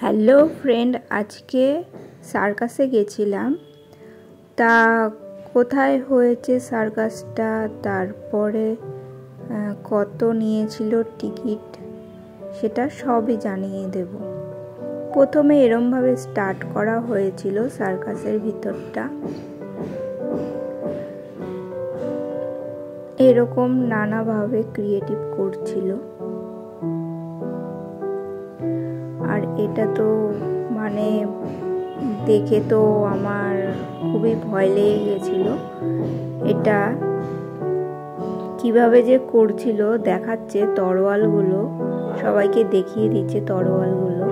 Hello friend, আজকে সার্কাসে গেছিলাম। তা কোথায় হয়েছে সার্কাসটা, তারপরে কত নিয়েছিল টিকিট, সেটা সবই জানিয়ে দেব। প্রথমে এরমভাবে স্টার্ট করা হয়েছিল সার্কাসের ভিতরটা। এরকম নানাভাবে ক্রিয়েটিভ করছিল। আর এটা তো মানে দেখে তো আমার খুবই ভয় লেগে গেছিল। এটা কিভাবে যে করছিল দেখাচ্ছে, তরোয়ালগুলো সবাইকে দেখিয়ে দিচ্ছে তরোয়ালগুলো।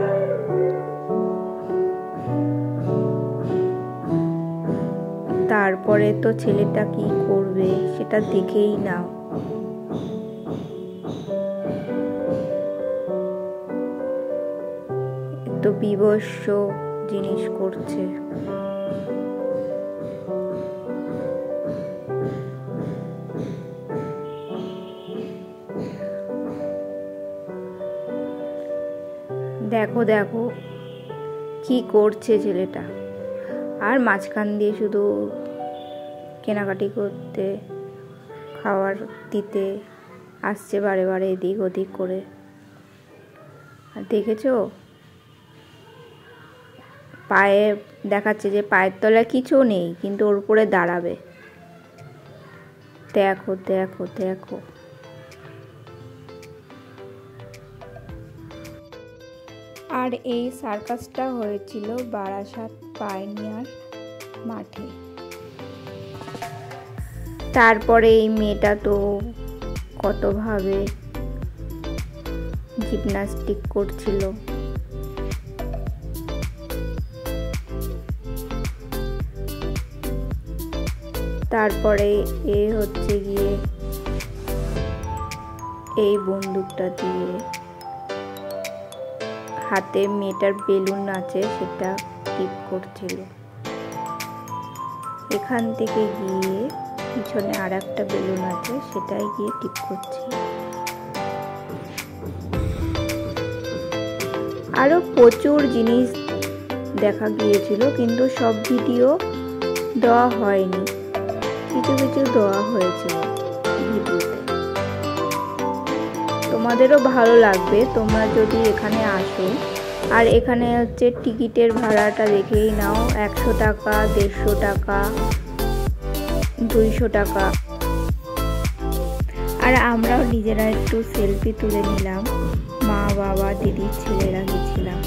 তারপরে তো ছেলেটা কি করবে সেটা দেখেই নাও। তো বিভৎস জিনিস করছে। দেখো দেখো কি করছে ছেলেটা। আর মাঝখান দিয়ে শুধু কেনাকাটি করতে, খাবার দিতে আসছে বারে বারে এদিক ওদিক করে। আর দেখেছো পায়ে দেখাচ্ছে যে পায়ের তলায় কিছু নেই, কিন্তু ওর উপরে দাঁড়াবে। দেখো দেখো দেখো। আর এই সার্কাসটা হয়েছিল বারাসাত পাইনিয়ার মাঠে। তারপরে এই মেয়েটা তো কতভাবে জিমন্যাস্টিক করছিল। তারপরে এ হচ্ছে গিয়ে এই বন্দুকটা দিয়ে হাতে মেয়েটার বেলুন আছে সেটা টিপ করছিল। এখান থেকে গিয়ে পিছনে আর একটা বেলুন আছে সেটাই গিয়ে টিপ করছিল। আরো প্রচুর জিনিস দেখা গিয়েছিল, কিন্তু সব ভিডিও দেওয়া হয়নি, কিছু কিছু দেওয়া হয়েছিল ভিডিওতে। তোমাদেরও ভালো লাগবে তোমরা যদি এখানে আসো। আর এখানে হচ্ছে টিকিটের ভাড়াটা দেখেই নাও, 100 টাকা, 150 টাকা, 200 টাকা। আর আমরাও নিজেরা একটু সেলফি তুলে নিলাম, মা বাবা দিদির ছেলেরা গেছিলাম।